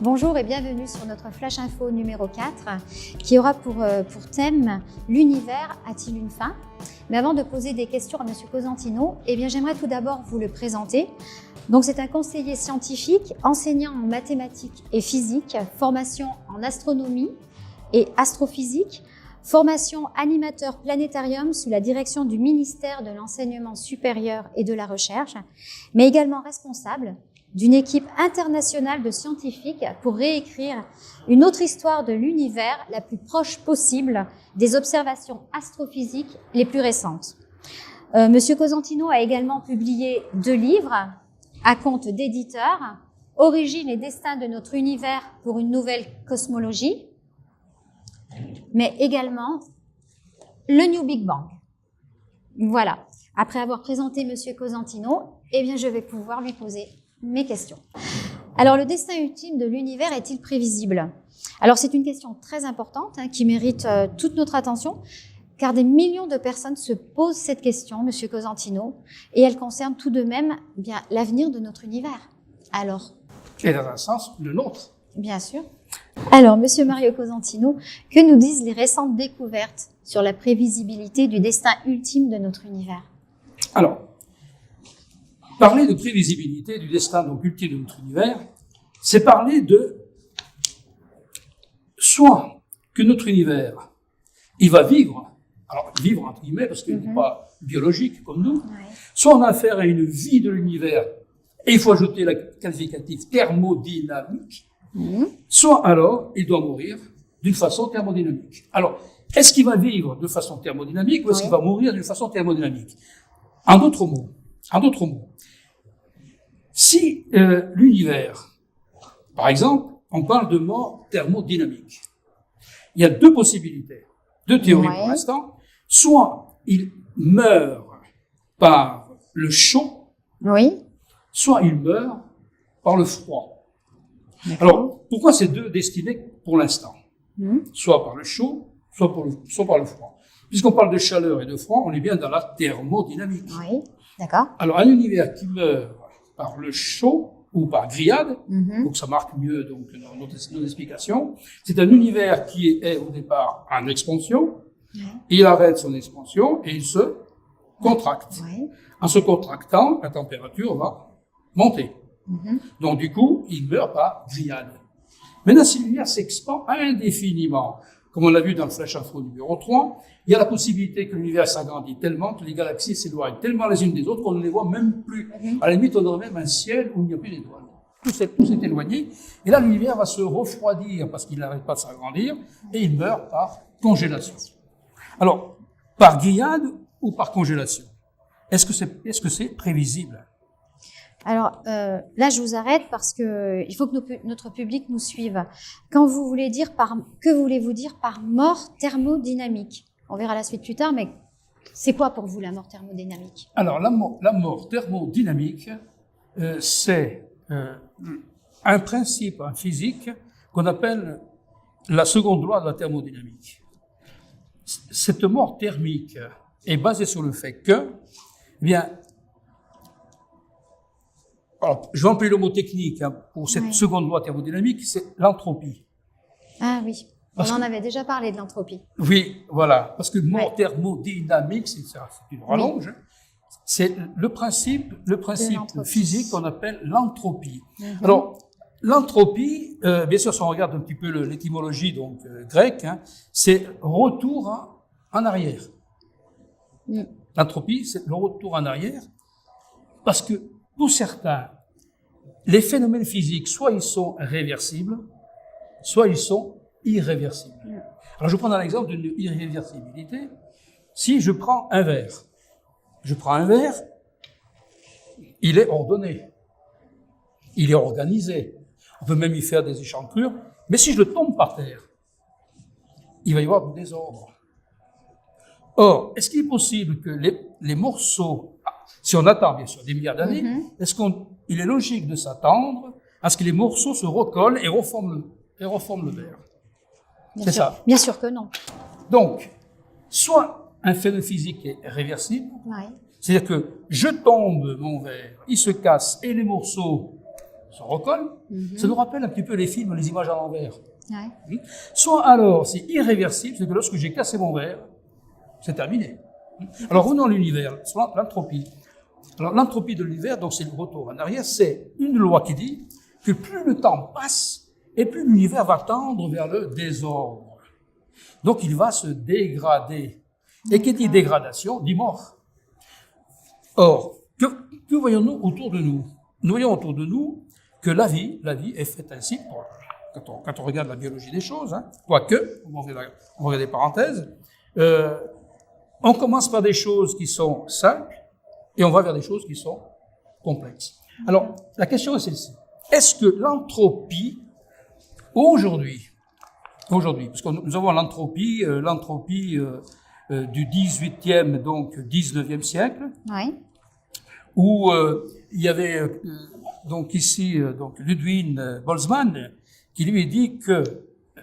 Bonjour et bienvenue sur notre Flash Info numéro 4 qui aura pour thème « L'univers a-t-il une fin ?» Mais avant de poser des questions à M. Cosentino, j'aimerais tout d'abord vous le présenter. Donc, c'est un conseiller scientifique, enseignant en mathématiques et physique, formation en astronomie et astrophysique, formation animateur planétarium sous la direction du ministère de l'Enseignement supérieur et de la Recherche, mais également responsable d'une équipe internationale de scientifiques pour réécrire une autre histoire de l'univers la plus proche possible des observations astrophysiques les plus récentes. Monsieur Cosentino a également publié 2 livres à compte d'éditeur, « Origine et destin de notre univers pour une nouvelle cosmologie », mais également « Le New Big Bang ». Voilà. Après avoir présenté Monsieur Cosentino, je vais pouvoir lui poser mes questions. Alors, le destin ultime de l'univers est-il prévisible? Alors, c'est une question très importante qui mérite toute notre attention, car des millions de personnes se posent cette question, Monsieur Cosentino, et elle concerne tout de même l'avenir de notre univers. Alors? Et dans un sens, le nôtre. Bien sûr. Alors, Monsieur Mario Cosentino, que nous disent les récentes découvertes sur la prévisibilité du destin ultime de notre univers? Alors, parler de prévisibilité du destin donc ultime de notre univers, c'est parler de soit que notre univers, il va vivre, alors vivre entre guillemets parce qu'il n'est pas biologique comme nous, soit on a affaire à une vie de l'univers, et il faut ajouter le qualificatif thermodynamique, soit alors il doit mourir d'une façon thermodynamique. Alors, est-ce qu'il va vivre de façon thermodynamique ou est-ce qu'il va mourir d'une façon thermodynamique? En d'autres mots, si l'univers, par exemple, on parle de mort thermodynamique, il y a 2 possibilités, 2 théories pour l'instant. Soit il meurt par le chaud, soit il meurt par le froid. Alors, pourquoi ces 2 destinés pour l'instant? Soit par le chaud, soit par le froid. Puisqu'on parle de chaleur et de froid, on est bien dans la thermodynamique. Oui, d'accord. Alors, un univers qui meurt par le chaud ou par grillade, donc ça marque mieux donc nos explications, c'est un univers qui est au départ en expansion, il arrête son expansion et il se contracte. En se contractant, la température va monter. Donc du coup, il meurt par grillade. Maintenant, si l'univers s'expand indéfiniment, comme on l'a vu dans le Flash Info numéro 3, il y a la possibilité que l'univers s'agrandit tellement que les galaxies s'éloignent tellement les unes des autres qu'on ne les voit même plus. À la limite, on aurait même un ciel où il n'y a plus d'étoiles. Tout s'est éloigné. Et là, l'univers va se refroidir parce qu'il n'arrête pas de s'agrandir et il meurt par congélation. Alors, par grillade ou par congélation? Est-ce que c'est prévisible? Alors là, je vous arrête parce que il faut que notre public nous suive. Que voulez-vous dire par mort thermodynamique? On verra la suite plus tard, mais c'est quoi pour vous la mort thermodynamique? Alors, la mort thermodynamique, c'est un principe en physique qu'on appelle la seconde loi de la thermodynamique. Cette mort thermique est basée sur le fait que, alors, je vais employer le mot technique pour cette seconde loi thermodynamique, c'est l'entropie. Ah oui, on en avait déjà parlé de l'entropie. Oui, voilà, parce que mort thermodynamique, c'est une rallonge, c'est le principe physique qu'on appelle l'entropie. Alors, l'entropie, bien sûr, si on regarde un petit peu l'étymologie donc grecque, c'est retour en arrière. L'entropie, c'est le retour en arrière, parce que pour certains, les phénomènes physiques, soit ils sont réversibles, soit ils sont irréversibles. Alors, je vais prendre un exemple d'une irréversibilité. Si je prends un verre, il est ordonné, il est organisé. On peut même y faire des échancrures, mais si je le tombe par terre, il va y avoir du désordre. Or, est-ce qu'il est possible que les morceaux, si on attend bien sûr des milliards d'années, il est logique de s'attendre à ce que les morceaux se recollent et reforment le verre? C'est ça. Bien sûr que non. Donc, soit un phénomène physique est réversible, c'est-à-dire que je tombe mon verre, il se casse et les morceaux se recolle, ça nous rappelle un petit peu les films, les images à l'envers. Ouais. Soit alors, c'est irréversible, c'est que lorsque j'ai cassé mon verre, c'est terminé. Alors, revenons à l'univers, l'entropie. Alors, l'entropie de l'univers, donc c'est le retour en arrière, c'est une loi qui dit que plus le temps passe, et plus l'univers va tendre vers le désordre. Donc, il va se dégrader. Et qui dit dégradation, dit mort. Or, que voyons-nous autour de nous? Nous voyons autour de nous que la vie est faite ainsi, quand on regarde la biologie des choses, hein, quoique, on va ouvrir des parenthèses, on commence par des choses qui sont simples et on va vers des choses qui sont complexes. Alors, la question est celle-ci. Est-ce que l'entropie, aujourd'hui, parce que nous avons l'entropie du 18e, donc 19e siècle, Oui. où il y avait donc ici donc Ludwig Boltzmann qui lui dit que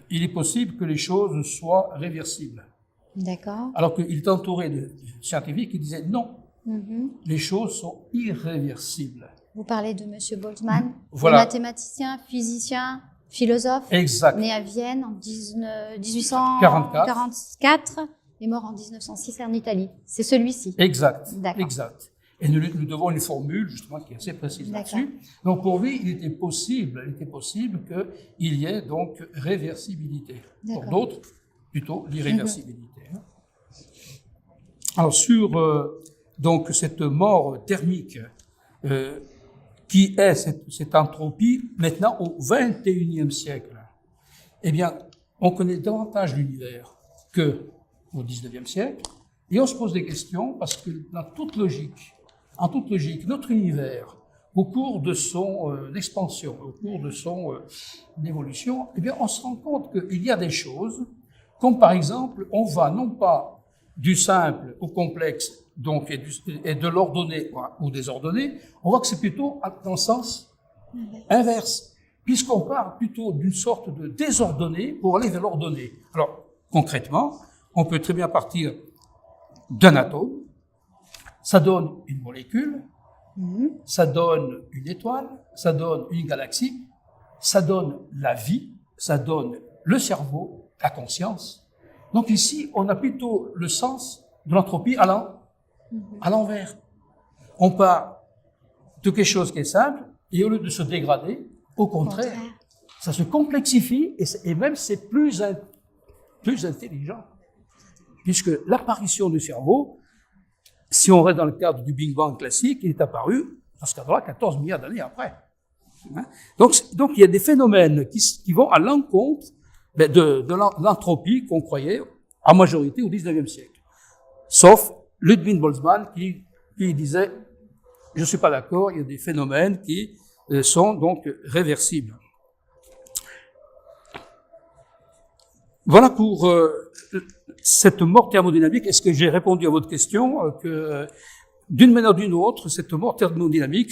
il est possible que les choses soient réversibles. D'accord. Alors qu'il est entouré de scientifiques qui disaient non, les choses sont irréversibles. Vous parlez de Monsieur Boltzmann, Voilà. Mathématicien, physicien, philosophe, Exact. né à Vienne en 1844 et mort en 1906 en Italie. C'est celui-ci. Exact. D'accord. Exact. Et nous devons une formule, justement, qui est assez précise là-dessus. Donc, pour lui, il était possible qu'il y ait donc réversibilité. Pour d'autres, plutôt l'irréversibilité. Alors, sur donc cette mort thermique, qui est cette entropie, maintenant au XXIe siècle, eh bien, on connaît davantage l'univers que au XIXe siècle, et on se pose des questions parce que en toute logique, notre univers, au cours de son expansion, au cours de son évolution, eh bien, on se rend compte qu'il y a des choses, comme par exemple, on va non pas du simple au complexe, donc et de l'ordonné ou désordonné, on voit que c'est plutôt dans le sens inverse, puisqu'on part plutôt d'une sorte de désordonné pour aller vers l'ordonné. Alors, concrètement, on peut très bien partir d'un atome, ça donne une molécule, ça donne une étoile, ça donne une galaxie, ça donne la vie, ça donne le cerveau, la conscience. Donc ici, on a plutôt le sens de l'entropie à l'envers. On part de quelque chose qui est simple, et au lieu de se dégrader, au contraire, ça se complexifie, et même c'est plus intelligent. Puisque l'apparition du cerveau, si on reste dans le cadre du Big Bang classique, il est apparu dans ce cadre-là 14 milliards d'années après. Donc il y a des phénomènes qui vont à l'encontre de l'entropie qu'on croyait en majorité au XIXe siècle. Sauf Ludwig Boltzmann qui disait « je ne suis pas d'accord, il y a des phénomènes qui sont donc réversibles ». Voilà pour cette mort thermodynamique. Est-ce que j'ai répondu à votre question que d'une manière ou d'une autre, cette mort thermodynamique,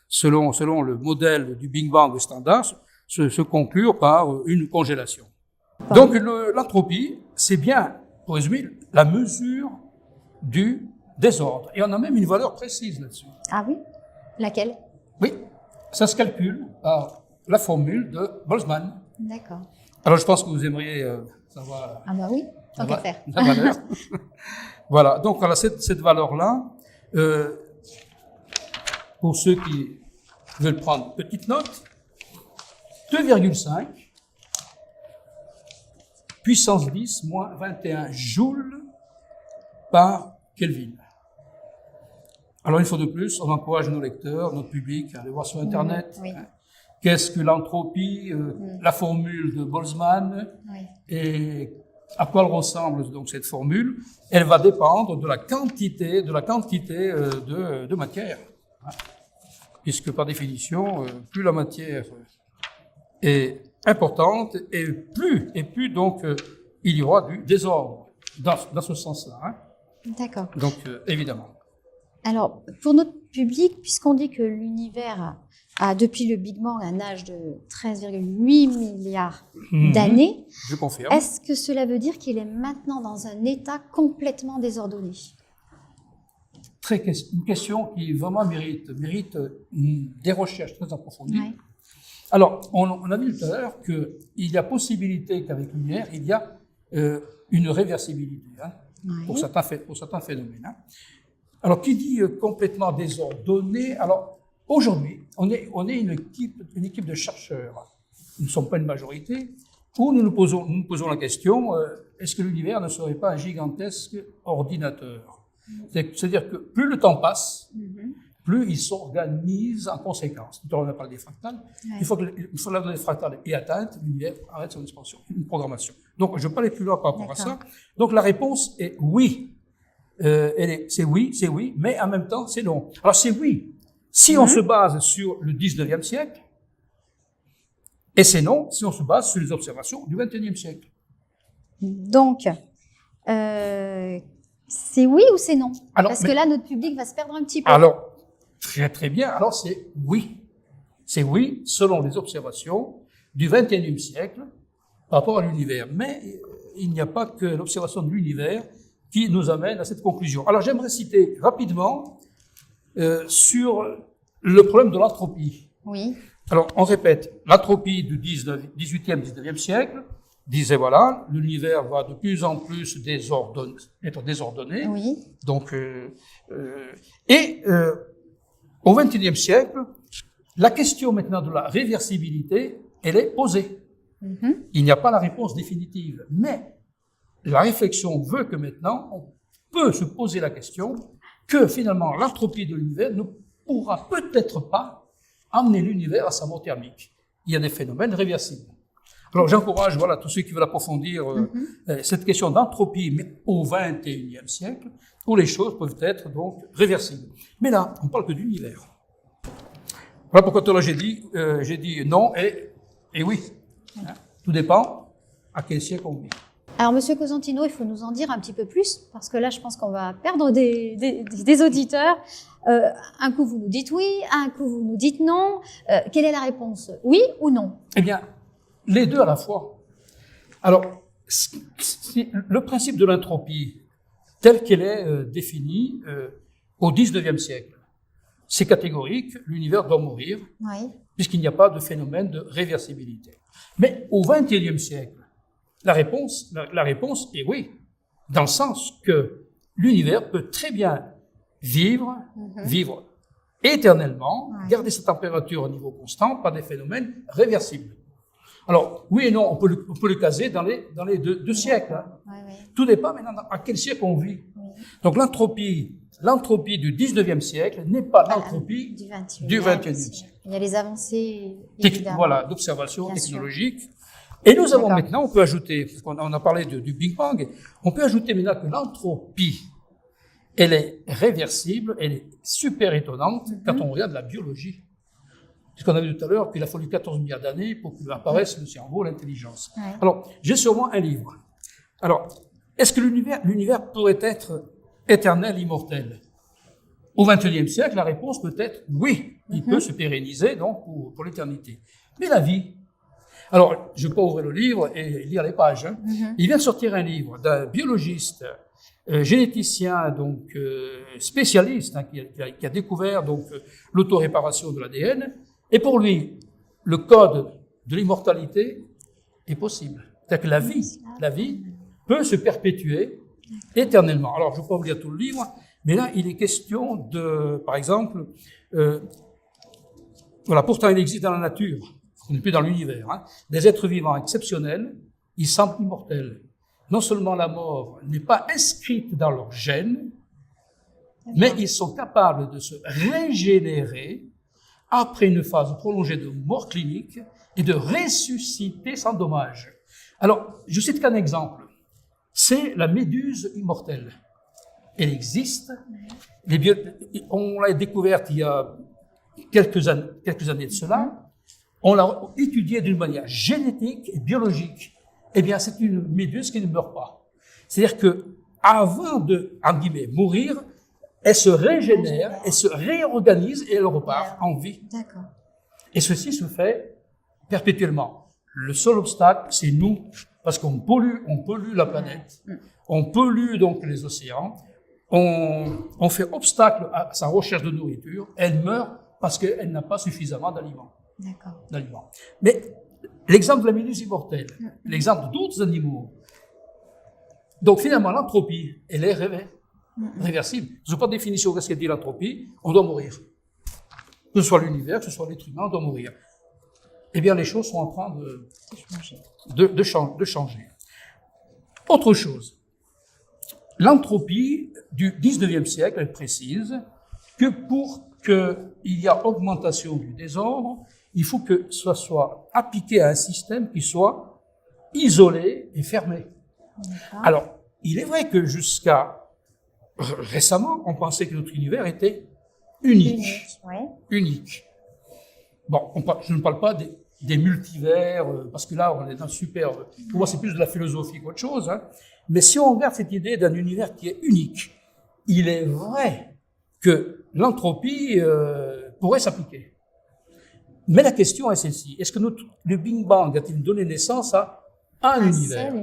selon le modèle du Big Bang standard, se conclut par une congélation. Donc l'entropie, c'est bien, pour résumer, la mesure du désordre. Et on a même une valeur précise là-dessus. Ah oui? Laquelle? Oui, ça se calcule par la formule de Boltzmann. D'accord. Alors je pense que vous aimeriez savoir... Ah bah oui, tant qu'à faire. La valeur. Voilà, donc voilà, cette valeur-là, pour ceux qui veulent prendre une petite note, 2,5 puissance 10 moins 21 joules par Kelvin. Alors une fois de plus, on encourage nos lecteurs, notre public à aller voir sur Internet. Oui. Qu'est-ce que l'entropie, la formule de Boltzmann, et à quoi elle ressemble donc cette formule? Elle va dépendre de la quantité de matière, puisque par définition, plus la matière est importante et plus donc il y aura du désordre dans ce sens-là. D'accord. Donc évidemment. Alors pour notre public, puisqu'on dit que l'univers a depuis le Big Bang un âge de 13,8 milliards d'années, je confirme. Est-ce que cela veut dire qu'il est maintenant dans un état complètement désordonné? une question qui vraiment mérite des recherches très approfondies. Ouais. Alors, on a vu tout à l'heure qu'il y a possibilité qu'avec l'univers, il y a une réversibilité pour certains phénomènes. Alors, qui dit complètement désordonné? Alors, aujourd'hui, on est une équipe de chercheurs. Nous ne sommes pas une majorité. Où nous posons la question, est-ce que l'univers ne serait pas un gigantesque ordinateur? C'est-à-dire que plus le temps passe, plus il s'organise en conséquence. Tout à l'heure, on a parlé des fractales. Ouais. Une fois que la donnée fractale est atteinte, l'univers arrête son expansion, une programmation. Donc, je ne vais pas aller plus loin par rapport à ça. Donc, la réponse est oui. C'est oui, mais en même temps, c'est non. Alors, c'est oui. Si on se base sur le 19e siècle, et c'est non si on se base sur les observations du 21e siècle. Donc, c'est oui ou c'est non? Alors, parce que là, notre public va se perdre un petit peu. Alors, très très bien. Alors, c'est oui. C'est oui, selon les observations du 21e siècle par rapport à l'univers. Mais il n'y a pas que l'observation de l'univers qui nous amène à cette conclusion. Alors, j'aimerais citer rapidement sur le problème de l'entropie. Oui. Alors, on répète, l'entropie du 18e, 19e siècle disait, voilà, l'univers va de plus en plus être désordonné. Oui. Donc, au 21e siècle, la question maintenant de la réversibilité, elle est posée. Il n'y a pas la réponse définitive, mais la réflexion veut que maintenant, on peut se poser la question que finalement, l'entropie de l'univers ne pourra peut-être pas amener l'univers à sa mort thermique. Il y a des phénomènes réversibles. Alors, j'encourage, voilà, tous ceux qui veulent approfondir cette question d'entropie, mais au 21e siècle, où les choses peuvent être donc réversibles. Mais là, on parle que d'univers. Voilà pourquoi tout à l'heure j'ai dit non et oui. Tout dépend à quel siècle on vit. Alors, Monsieur Cosentino, il faut nous en dire un petit peu plus, parce que là, je pense qu'on va perdre des auditeurs. Un coup, vous nous dites oui, un coup, vous nous dites non. Quelle est la réponse? Oui ou non? Eh bien, les deux à la fois. Alors, le principe de l'entropie, tel qu'elle est définie au 19e siècle, c'est catégorique, l'univers doit mourir, puisqu'il n'y a pas de phénomène de réversibilité. Mais au 21e siècle, la réponse est oui, dans le sens que l'univers peut très bien vivre éternellement, garder sa température au niveau constant par des phénomènes réversibles. Alors, oui et non, on peut le caser dans les deux siècles. Tout dépend maintenant à quel siècle on vit. Donc l'entropie du 19e siècle n'est pas l'entropie du 21e siècle. Il y a les avancées, voilà, d'observation technologique. Et nous avons maintenant, on peut ajouter, parce qu'on a parlé du Big Bang, on peut ajouter maintenant que l'entropie, elle est réversible, elle est super étonnante quand on regarde la biologie. Puisqu'on a vu tout à l'heure qu'il a fallu 14 milliards d'années pour qu'apparaisse le cerveau, l'intelligence. Alors, j'ai sur moi un livre. Alors, est-ce que l'univers pourrait être éternel, immortel? Au XXIe siècle, la réponse peut être oui. Il peut se pérenniser donc pour l'éternité. Mais la vie? Alors, je peux ouvrir le livre et lire les pages. Il vient de sortir un livre d'un biologiste, généticien, donc spécialiste, qui a découvert donc l'autoréparation de l'ADN. Et pour lui, le code de l'immortalité est possible. C'est-à-dire que la vie peut se perpétuer éternellement. Alors, je ne vais pas vous lire tout le livre, mais là, il est question de, par exemple, voilà, pourtant il existe dans la nature, on n'est plus dans l'univers, des êtres vivants exceptionnels, ils semblent immortels. Non seulement la mort n'est pas inscrite dans leurs gènes, mais ils sont capables de se régénérer après une phase prolongée de mort clinique et de ressusciter sans dommage. Alors, je cite qu'un exemple. C'est la méduse immortelle. Elle existe. On l'a découverte il y a quelques années de cela. On l'a étudiée d'une manière génétique et biologique. Eh bien, c'est une méduse qui ne meurt pas. C'est-à-dire que, avant de, en guillemets, mourir, elle se régénère, elle se réorganise et elle repart en vie. D'accord. Et ceci se fait perpétuellement. Le seul obstacle, c'est nous, parce qu'on pollue la planète, on pollue donc les océans, on fait obstacle à sa recherche de nourriture, elle meurt parce qu'elle n'a pas suffisamment d'aliments. D'accord. Mais l'exemple de la méduse immortelle, l'exemple d'autres animaux. Donc finalement, l'entropie, elle est réversible. Je n'ai pas de définition de ce qu'elle dit l'entropie, on doit mourir. Que ce soit l'univers, que ce soit l'être humain, on doit mourir. Eh bien, les choses sont en train de changer. Autre chose. L'entropie du 19e siècle, elle précise que pour qu'il y ait augmentation du désordre, il faut que ce soit appliqué à un système qui soit isolé et fermé. Alors, il est vrai que jusqu'à récemment, on pensait que notre univers était unique. Unique. Bon, je ne parle pas des multivers, parce que là, on est dans le super... Pour moi, c'est plus de la philosophie qu'autre chose. Hein. Mais si on regarde cette idée d'un univers qui est unique, il est vrai que l'entropie pourrait s'appliquer. Mais la question est celle-ci. Est-ce que le Big Bang a-t-il donné naissance à un univers?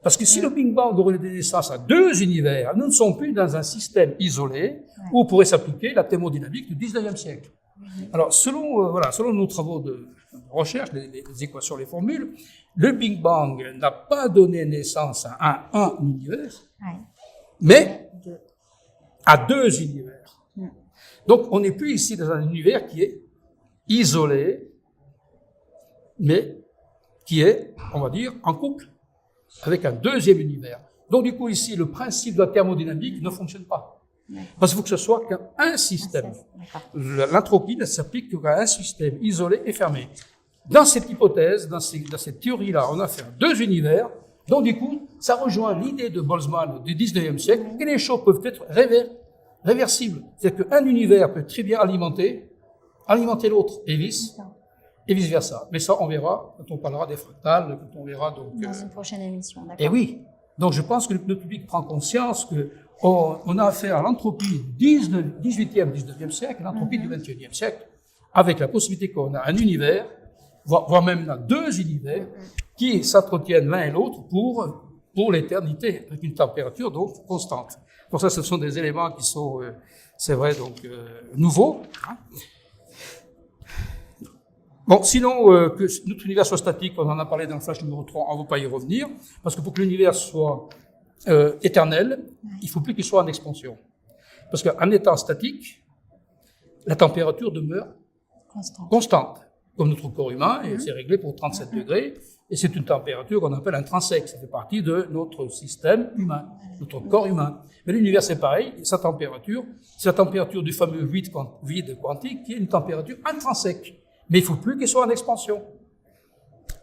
Parce que si le Big Bang aurait donné naissance à deux univers, nous ne sommes plus dans un système isolé où pourrait s'appliquer la thermodynamique du 19e siècle. Alors, selon nos travaux de recherche, les équations, les formules, le Big Bang n'a pas donné naissance à un univers, mais à deux univers. Donc, on n'est plus ici dans un univers qui est isolé, mais qui est, on va dire, en couple avec un deuxième univers. Donc, du coup, ici, le principe de la thermodynamique ne fonctionne pas. Parce qu'il faut que ce soit qu'un système. L'entropie ne s'applique qu'à un système isolé et fermé. Dans cette hypothèse, dans cette théorie-là, on a fait deux univers. Donc, du coup, ça rejoint l'idée de Boltzmann du 19e siècle que les choses peuvent être réversibles. C'est-à-dire qu'un univers peut très bien alimenter l'autre et vice-versa. Mais ça, on verra quand on parlera des fractales, quand on verra donc... Dans une prochaine émission, d'accord. Et oui. Donc, je pense que le public prend conscience que on a affaire à l'entropie du 18e, 19e siècle, l'entropie du 21e siècle, avec la possibilité qu'on a un univers, voire même là, deux univers, qui s'entretiennent l'un et l'autre pour l'éternité, avec une température donc constante. Pour ça, ce sont des éléments qui sont, c'est vrai, donc nouveaux. Hein. Bon, sinon, que notre univers soit statique, on en a parlé dans le flash numéro 3, on ne va pas y revenir, parce que pour que l'univers soit éternel, il faut plus qu'il soit en expansion. Parce qu'en étant statique, la température demeure constante. Comme notre corps humain, et c'est réglé pour 37 degrés, et c'est une température qu'on appelle intrinsèque, ça fait partie de notre système humain, notre corps humain. Mais l'univers c'est pareil, sa température, c'est la température du fameux vide quantique, qui est une température intrinsèque. Mais il ne faut plus qu'il soit en expansion.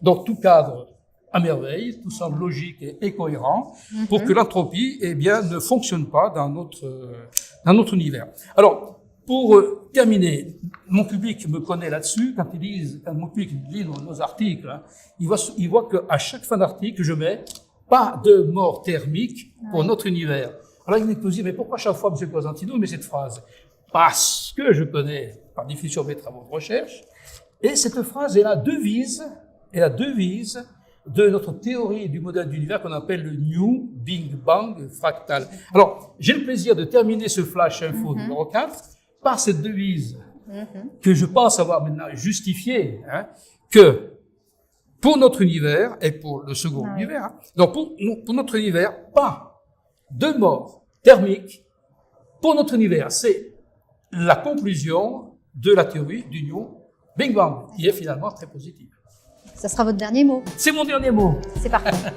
Donc tout cadre à merveille, tout semble logique et cohérent pour que l'entropie, eh bien, ne fonctionne pas dans notre univers. Alors, pour terminer, mon public me connaît là-dessus. Quand mon public lit nos articles, hein, il voit qu'à chaque fin d'article, je mets pas de mort thermique pour notre univers. Alors il me dit, mais pourquoi chaque fois, M. Cosentino, met cette phrase? Parce que je connais, par définition, mes travaux de recherche, et cette phrase est la devise de notre théorie du modèle d'univers qu'on appelle le New Big Bang fractal. Alors, j'ai le plaisir de terminer ce flash info numéro 4 par cette devise que je pense avoir maintenant justifiée, hein, que pour notre univers et pour le second univers, hein, donc pour notre univers, pas de mort thermique pour notre univers. C'est la conclusion de la théorie du New Big Bang, qui est finalement très positive. Ça sera votre dernier mot. C'est mon dernier mot. C'est parfait.